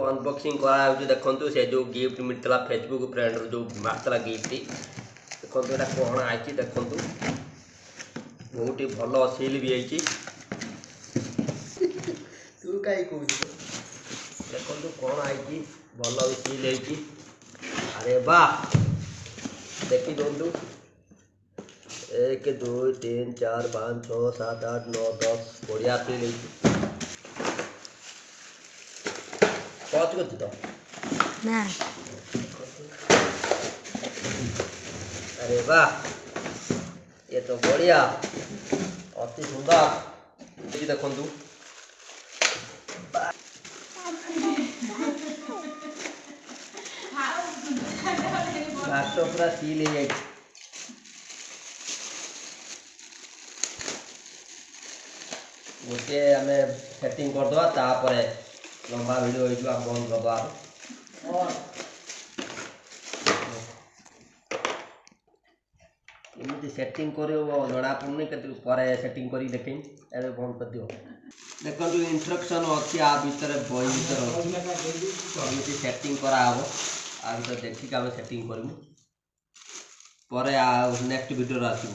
Unboxing करा देखु से जो गिफ्ट मिलता फेसबुक फ्रेंड जो मारता गिफ्ट देखो यहाँ कौन आई देखु बहुत ही भल सिल भी आई तू कहीं कौन देखो कौन आई भल भी सिल है अरे वाह देखी दिखाँ 1 2 3 4 5 6 7 8 9 10 बढ़िया सिल पहुँच गई तो ना अरे वाह ये तो बढ़िया अति सुंदर ये देखु घास पूरा सील हो गोटे आम सेटिंग करदे तापर लंबा वीडियो हो बंद करदे एमती सेटिंग कर जना पड़नी के सेटिंग कर देखें ए बंद कर दियो देखो इंस्ट्रक्शन अच्छी आ भर बही भर अच्छी सेटिंग कराब आ भर देखिक आम सेटिंग करूँ पर नेक्स्ट वीडियो आसो।